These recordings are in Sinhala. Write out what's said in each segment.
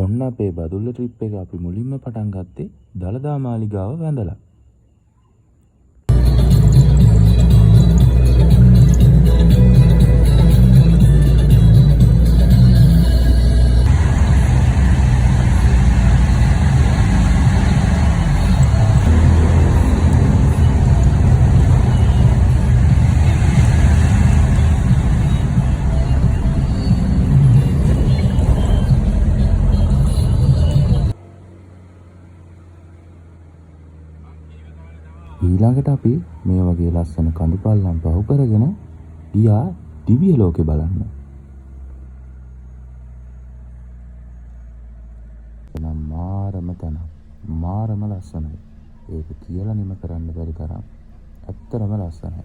ඔන්න අපේ බදුල්ල ට්‍රිප් එක අපි මුලින්ම පටන් ගත්තේ දළදා මාලිගාව වැඳලා. ඊළඟට අපි මේ වගේ ලස්සන කඳු පල්ලම් පහු කරගෙන ගියා දිව්‍ය ලෝකේ බලන්න. එනම් මාරම තැන, මාරම ලස්සනයි. ඒක කියලා නිම කරන්න බැරි තරම් ඇත්තරම ලස්සනයි.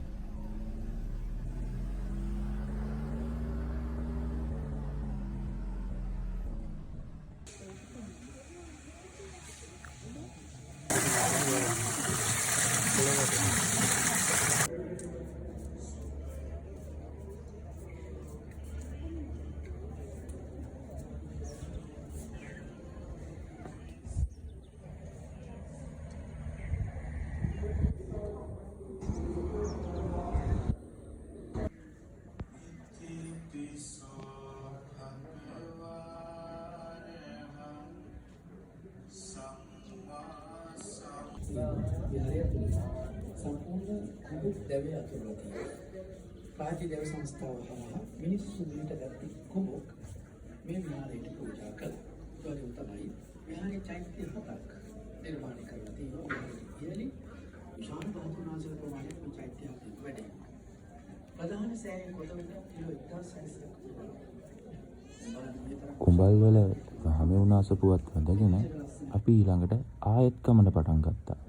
संपूर्ण कुंभ देवी अतुलती प्राची देव संस्था मिनिස්සු මිට ගත්ත කුඹක් මේ විහාරයට පූජා කළා. ඒවලු තමයි විහාරයේ චෛත්‍ය හතක් නිර්මාණය කරලා තියෙනවා. ඉහළින් විශාල බහුතුනාසල ප්‍රමාණයක් මේ චෛත්‍ය හතක් වැඩි. ප්‍රධාන සෑයෙන් කොටවිට කිලෝ 1600ක් කුඹල් වල හැමවුනාසපුවත් වැඳගෙන අපි ඊළඟට ආයෙත් ගමන පටන් ගත්තා.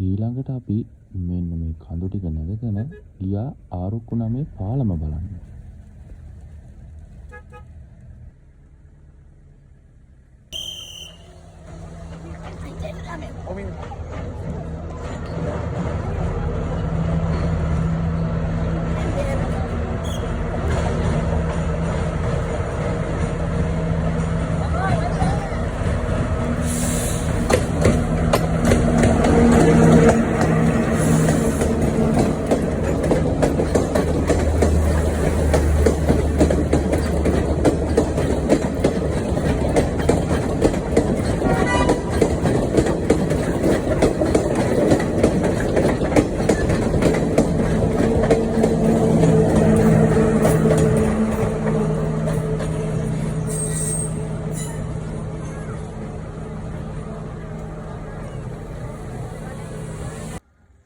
ඊළඟට අපි මෙන්න මේ කඳු ටික නැගගෙන ගියා ආරුක්කු නමේ පාලම බලන්න.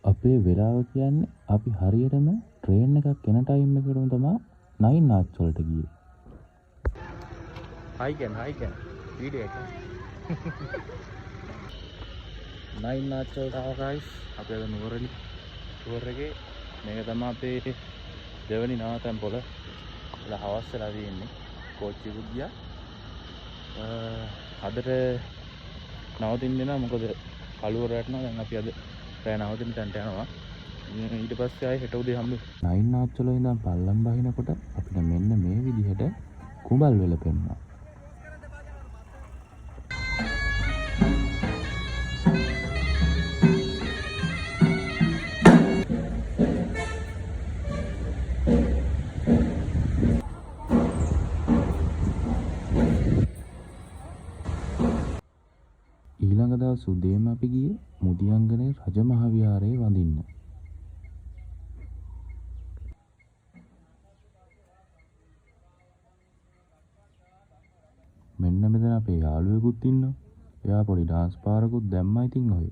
අපේ වෙලාව කියන්නේ අපි හරියටම ට්‍රේන් එකක් එන ටයිම් එකටම තමයි 9 ආච් වලට ගියේ. හයි කන් වීඩියෝ එක 9 ආච් වලට ආවා ගයිස්. අපි අද නුවරඑළිය ටුවර් එකේ මේක තමයි අපේ දෙවෙනි නවතැන් පොළ. ඉතලා හවස් වෙලා තියෙන්නේ. කෝච්චියකුත් ගියා. අදට නවතින්නේ නැහැ මොකද කළුවර වැටෙනවා. දැන් අපි අද රෑ නවතින තැනට යනවා. ඊට පස්සේ ආයෙ හෙට උදේ හම්බෙමු. 9 ආච් වල ඉඳන් පල්ලම් බහිනකොට අපිට මෙන්න මේ විදිහට කුඹල් වෙල පෙන්නවා. ඊළඟ දවස් උදේම අපි ගියේ මුදියංගනේ රජමහ විහාරයේ වඳින්න. මෙන්න මෙතන අපේ යාළුවෙකුත් ඉන්නවා. එයා පොඩි ඩාන්ස් පාරකුත් දැම්මා ඉතින් ඔය.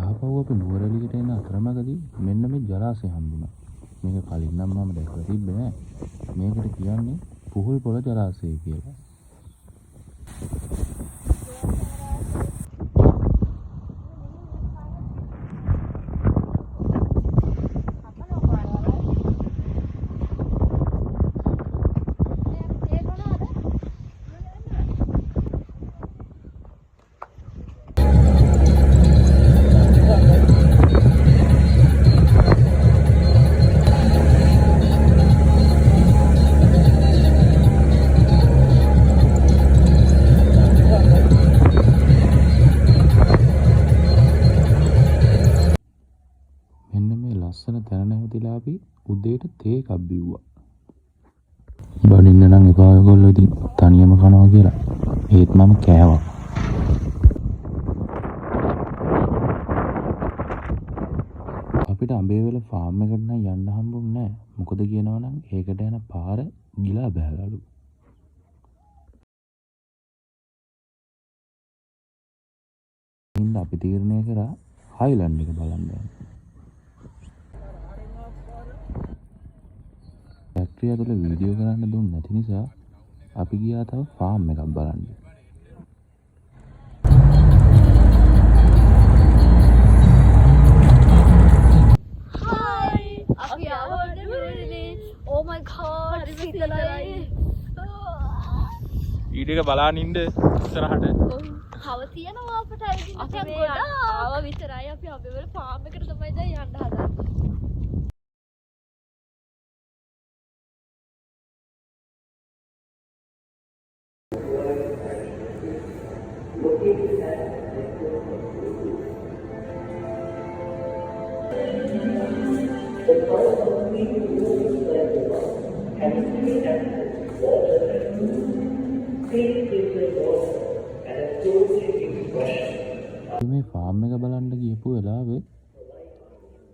ආපහු අපි නුවරඑළියට එන අතරමඟදී මෙන්න මේ ජලාශය හම්බුණා. මේක කලින් නම් මම දැකලා තිබ්බේ නෑ. මේකට කියන්නේ පුහුල් පොළ ජලාශය කියලා. උදේට තේ එකක් බිව්වා. බඩින්න නම් එපා ඔයගොල්ලෝ ඉතින් තනියම කනවා කියලා. ඒත් මම කෑවා. අපිට අඹේවල ෆාම් එකට නම් යන්න හම්බුන්නේ නැහැ. මොකද කියනවනම් ඒකට යන පාර ගිලා බෑලලු. ඉතින් අපි තීරණය කරා හයිලන්ඩ් එක බලන්න යන්න. ෆැක්ටරි ඇතුලේ වීඩියෝ කරන්න දුන්නේ නැති නිසා අපි ගියා තව ෆාම් එකක් බලන්න. අපි ආවද මෙතනදී? Oh my god, සිතලයි. වීඩියෝ එක බලාගෙන ඉන්න ඉස්සරහට. හව තියනවා අපට ඇවිදින්න තැන් ගොඩාක්. ආව විතරයි අපි අබේවල ෆාම් එකට තමයි දැන් යන්න හදන්නේ. මේ ෆාම් එක බලන්න ගියපු වෙලාවේ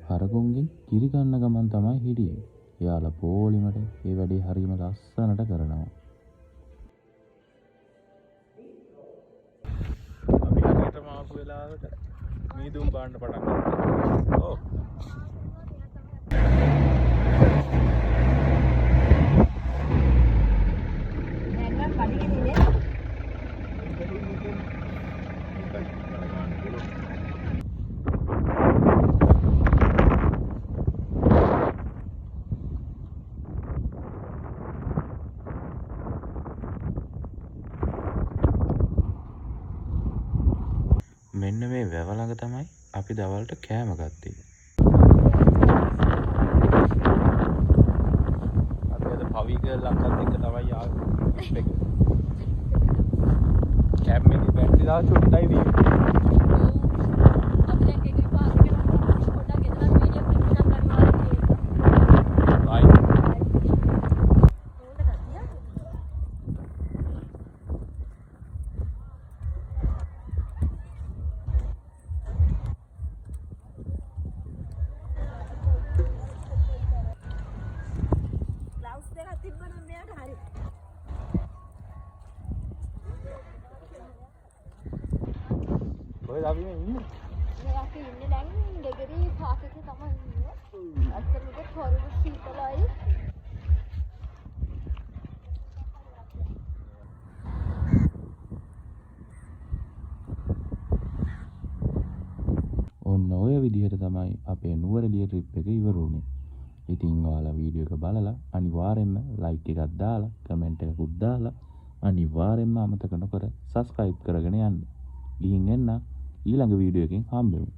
හරකුන්ගෙන් කිරි ගන්න ගමන් තමයි හිටියේ. එයාලා පොලිමට ඒ වැඩේ හරියම ලස්සනට කරනවා. අපි හරියටම ආපු වෙලාවට මීදුම් පාන්න පටන් ගත්තා. ඔව්. මෙන්න මේ වැව ළඟ තමයි අපි දවල්ට කෑම ගත්තේ. අපි අද පවික ලංකත් එක්ක තමයි ආවේ. කැබ් එකේ බැටරි දාලා චුට්ටයි තියෙන්නේ. අපි දැන් ගෙදර පාස් කරලා පොඩ්ඩක් ගෙදර වීඩියෝ ක්ලිප් එකක් ගන්නවා. බයි. ඔය අපි මේ ඉන්නේ. අපි ඉන්නේ දැන් ගෙදරේ පාස් එකේ තමයි ඉන්නේ. අත්තරේ හොරු සීතලයි. ඔන්න ඔය විදිහට තමයි අපේ නුවරඑළිය ට්‍රිප් එක ඉවර වුණේ. ඉතින් ඔයාලා වීඩියෝ එක බලලා අනිවාර්යෙන්ම ලයික් එකක් දාලා කමෙන්ට් එකකුත් දාලා අනිවාර්යෙන්ම අමතක නොකර සබ්ස්ක්‍රයිබ් කරගෙන යන්න. ගිහින් එන්න ඊළඟ වීඩියෝ එකකින් හම්බෙමු.